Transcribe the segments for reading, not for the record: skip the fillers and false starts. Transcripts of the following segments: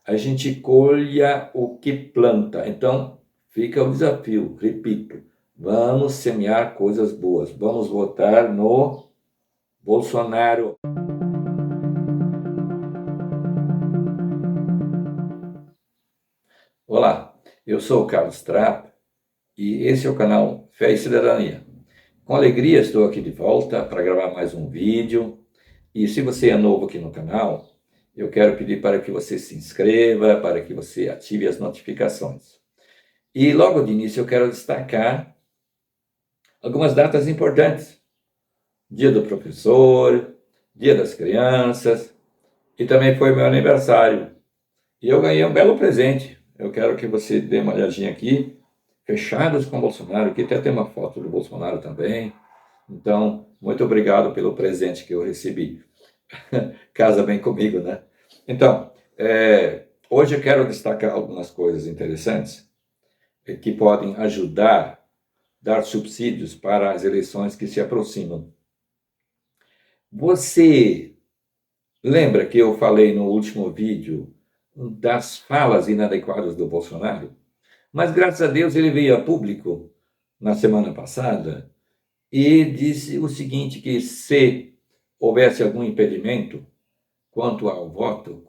a gente colha o que planta. Então, fica o desafio, repito, vamos semear coisas boas, vamos votar no Bolsonaro. Olá, eu sou o Carlos Trapp e esse é o canal Fé e Cidadania. Com alegria estou aqui de volta para gravar mais um vídeo. E se você é novo aqui no canal, eu quero pedir para que você se inscreva, para que você ative as notificações. E logo de início eu quero destacar algumas datas importantes. Dia do professor, Dia das crianças, e também foi meu aniversário. E eu ganhei um belo presente. Eu quero que você dê uma olhadinha aqui. Fechados com Bolsonaro, aqui até tem uma foto do Bolsonaro também. Então, muito obrigado pelo presente que eu recebi. Casa bem comigo, né? Então, hoje eu quero destacar algumas coisas interessantes que podem ajudar, dar subsídios para as eleições que se aproximam. Você lembra que eu falei no último vídeo das falas inadequadas do Bolsonaro? Mas, graças a Deus, ele veio a público na semana passada e disse o seguinte, que se houvesse algum impedimento quanto ao voto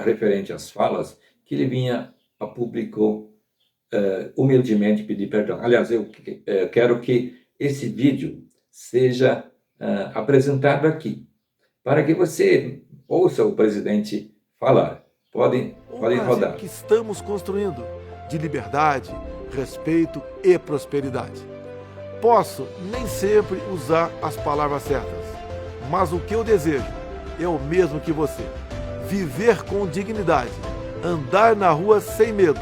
referente às falas, que ele vinha a público humildemente pedir perdão. Aliás, eu quero que esse vídeo seja apresentado aqui, para que você ouça o presidente falar. Podem rodar. Que estamos construindo de liberdade, respeito e prosperidade. Posso nem sempre usar as palavras certas, mas o que eu desejo é o mesmo que você. Viver com dignidade, andar na rua sem medo,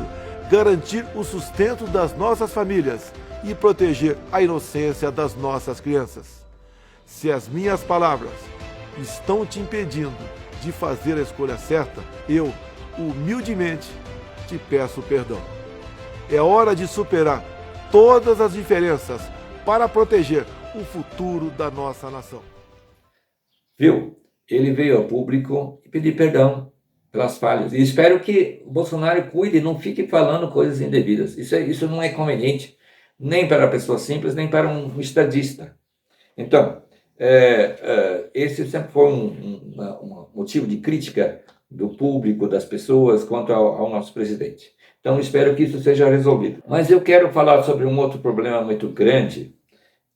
garantir o sustento das nossas famílias e proteger a inocência das nossas crianças. Se as minhas palavras estão te impedindo de fazer a escolha certa, eu, humildemente, te peço perdão. É hora de superar todas as diferenças para proteger o futuro da nossa nação. Viu? Ele veio a público e pedir perdão pelas falhas. E espero que o Bolsonaro cuide e não fique falando coisas indevidas. Isso não é conveniente, nem para a pessoa simples, nem para um estadista. Então, esse sempre foi um motivo de crítica do público, das pessoas, quanto ao nosso presidente. Então, espero que isso seja resolvido. Mas eu quero falar sobre um outro problema muito grande,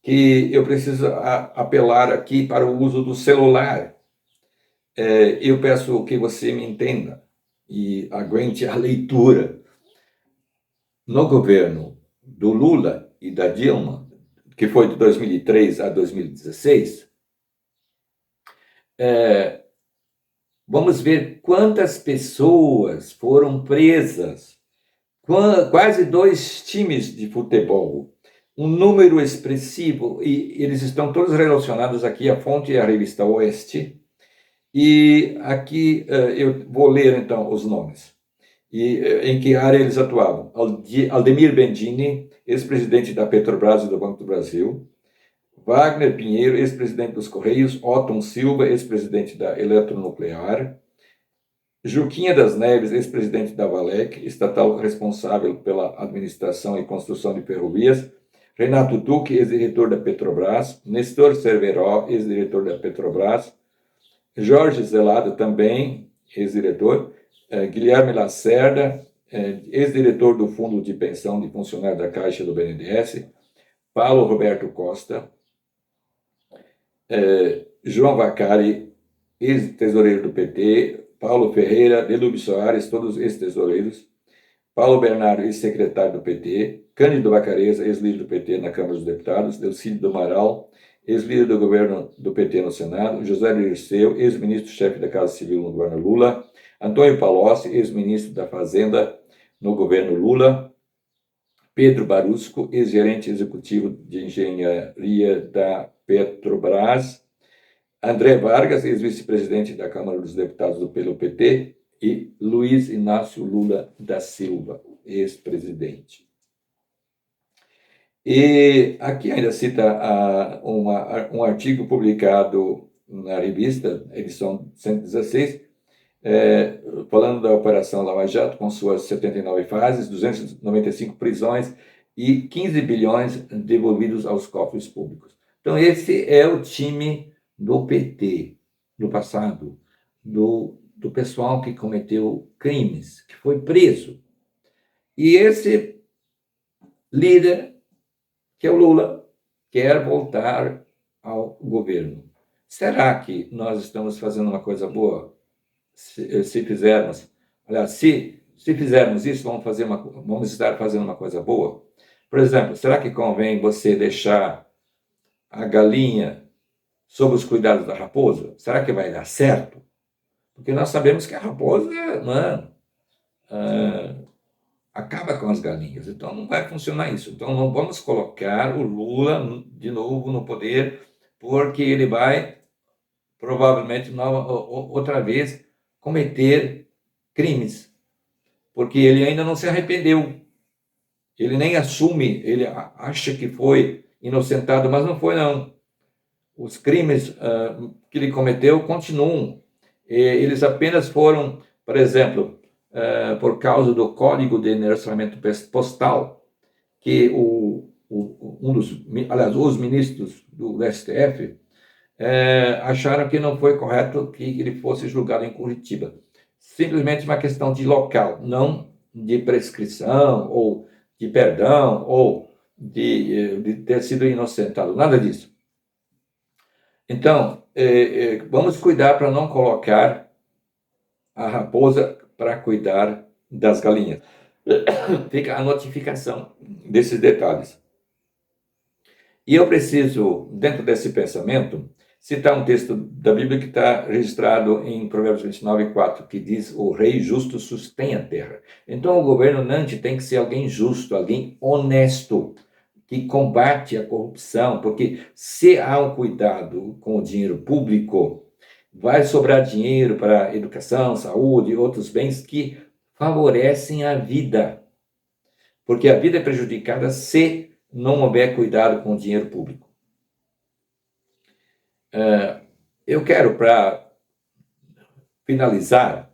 que eu preciso apelar aqui para o uso do celular. Eu peço que você me entenda e aguente a leitura. No governo do Lula e da Dilma, que foi de 2003 a 2016, vamos ver quantas pessoas foram presas. Quase 2 times de futebol, um número expressivo, e eles estão todos relacionados aqui, a fonte é a revista Oeste, e aqui eu vou ler então os nomes, e em que área eles atuavam. Aldemir Bendini, ex-presidente da Petrobras e do Banco do Brasil; Wagner Pinheiro, ex-presidente dos Correios; Otton Silva, ex-presidente da Eletronuclear; Juquinha das Neves, ex-presidente da Valec, estatal responsável pela administração e construção de ferrovias; Renato Duque, ex-diretor da Petrobras; Nestor Cerveró, ex-diretor da Petrobras; Jorge Zelada, também ex-diretor; Guilherme Lacerda, ex-diretor do Fundo de Pensão de Funcionários da Caixa do BNDES; Paulo Roberto Costa; João Vacari, ex-tesoureiro do PT; Paulo Ferreira, Delúbio Soares, todos ex-tesoureiros; Paulo Bernardo, ex-secretário do PT; Cândido Vacareza, ex-líder do PT na Câmara dos Deputados; Delcídio do Amaral, ex-líder do governo do PT no Senado; José Dirceu, ex-ministro-chefe da Casa Civil no governo Lula; Antônio Palocci, ex-ministro da Fazenda no governo Lula; Pedro Barusco, ex-gerente executivo de engenharia da Petrobras; André Vargas, ex-vice-presidente da Câmara dos Deputados pelo PT, e Luiz Inácio Lula da Silva, ex-presidente. E aqui ainda cita um artigo publicado na revista, edição 116, falando da Operação Lava Jato, com suas 79 fases, 295 prisões e 15 bilhões devolvidos aos cofres públicos. Então, esse é o time do PT, do passado, do pessoal que cometeu crimes, que foi preso. E esse líder, que é o Lula, quer voltar ao governo. Será que nós estamos fazendo uma coisa boa? Se fizermos, aliás, se fizermos isso, vamos estar fazendo uma coisa boa? Por exemplo, será que convém você deixar a galinha sob os cuidados da raposa? Será que vai dar certo? Porque nós sabemos que a raposa acaba com as galinhas, então não vai funcionar isso. Então não vamos colocar o Lula de novo no poder, porque ele vai provavelmente outra vez cometer crimes, porque ele ainda não se arrependeu. Ele nem assume, ele acha que foi inocentado, mas não foi, não. Os crimes que ele cometeu continuam. Eles apenas foram, por exemplo, por causa do Código de Relacionamento Postal, que os ministros do STF acharam que não foi correto que ele fosse julgado em Curitiba. Simplesmente uma questão de local, não de prescrição, ou de perdão, ou de ter sido inocentado, nada disso. Então, vamos cuidar para não colocar a raposa para cuidar das galinhas. Fica a notificação desses detalhes. E eu preciso, dentro desse pensamento, citar um texto da Bíblia que está registrado em Provérbios 29:4, que diz: o rei justo sustém a terra. Então o governante tem que ser alguém justo, alguém honesto, que combate a corrupção, porque se há um cuidado com o dinheiro público, vai sobrar dinheiro para educação, saúde e outros bens que favorecem a vida. Porque a vida é prejudicada se não houver cuidado com o dinheiro público. Eu quero, para finalizar,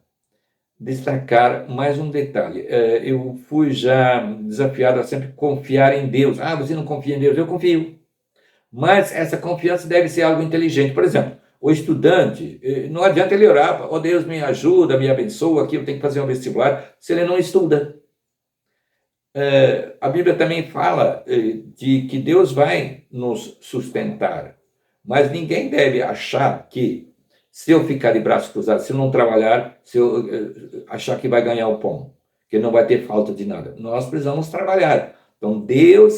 destacar mais um detalhe. Eu fui já desafiado a sempre confiar em Deus. Ah, você não confia em Deus? Eu confio. Mas essa confiança deve ser algo inteligente. Por exemplo, o estudante, não adianta ele orar: oh Deus, me ajuda, me abençoa, aqui eu tenho que fazer um vestibular, se ele não estuda. A Bíblia também fala de que Deus vai nos sustentar, mas ninguém deve achar que, se eu ficar de braços cruzados, se eu não trabalhar, se eu achar que vai ganhar o pão, que não vai ter falta de nada. Nós precisamos trabalhar. Então Deus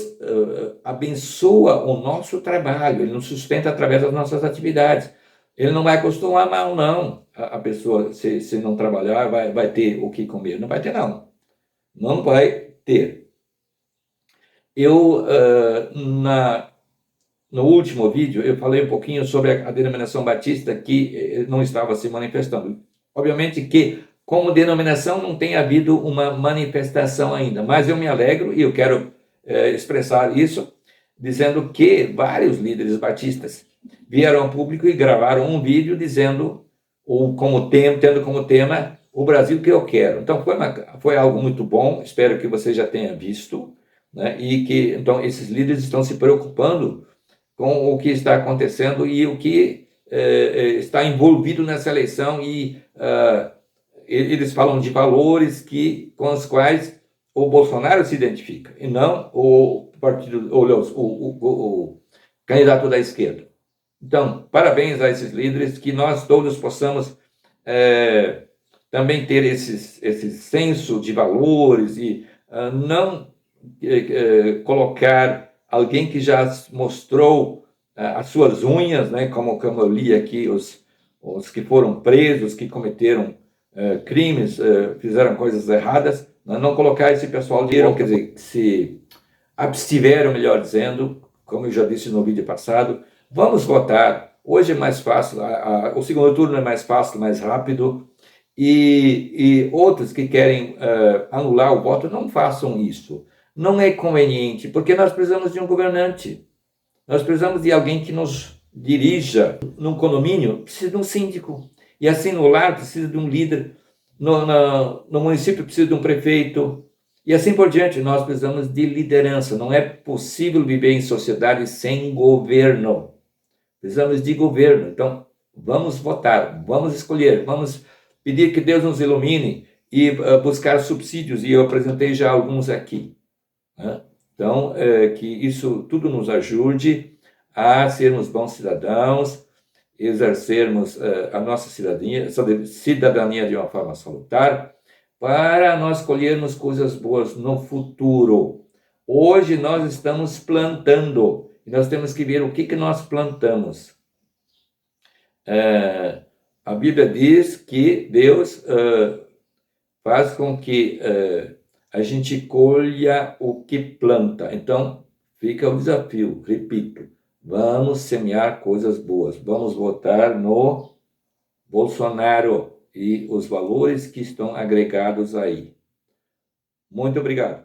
abençoa o nosso trabalho, Ele nos sustenta através das nossas atividades. Ele não vai acostumar mal, não. A pessoa, se não trabalhar, vai ter o que comer. Não vai ter, não. Não vai ter. Eu, no último vídeo, eu falei um pouquinho sobre a denominação batista que não estava se manifestando. Obviamente que, como denominação, não tem havido uma manifestação ainda, mas eu me alegro e eu quero expressar isso, dizendo que vários líderes batistas vieram ao público e gravaram um vídeo dizendo, tendo como tema, o Brasil que eu quero. Então foi algo muito bom, espero que você já tenha visto, né? E que então esses líderes estão se preocupando com o que está acontecendo e o que está envolvido nessa eleição, e eles falam de valores com os quais o Bolsonaro se identifica, e não o partido, o candidato da esquerda. Então, parabéns a esses líderes, que nós todos possamos também ter esse senso de valores e não colocar alguém que já mostrou as suas unhas, né, como eu li aqui, os que foram presos, que cometeram crimes, fizeram coisas erradas, não colocar esse pessoal de quer dizer, se abstiveram, melhor dizendo, como eu já disse no vídeo passado. Vamos votar. Hoje é mais fácil, o segundo turno é mais fácil, mais rápido, e outros que querem anular o voto, não façam isso. Não é conveniente, porque nós precisamos de um governante. Nós precisamos de alguém que nos dirija. Num condomínio, precisa de um síndico. E assim no lar precisa de um líder, no município precisa de um prefeito, e assim por diante. Nós precisamos de liderança. Não é possível viver em sociedade sem governo. Precisamos de governo. Então, vamos votar, vamos escolher, vamos pedir que Deus nos ilumine e buscar subsídios, e eu apresentei já alguns aqui, né? Então, que isso tudo nos ajude a sermos bons cidadãos, exercermos a nossa cidadania de uma forma salutar, para nós colhermos coisas boas no futuro. Hoje nós estamos plantando, e nós temos que ver o que nós plantamos. A Bíblia diz que Deus faz com que a gente colha o que planta. Então, fica o desafio, repito, vamos semear coisas boas, vamos votar no Bolsonaro e os valores que estão agregados aí. Muito obrigado.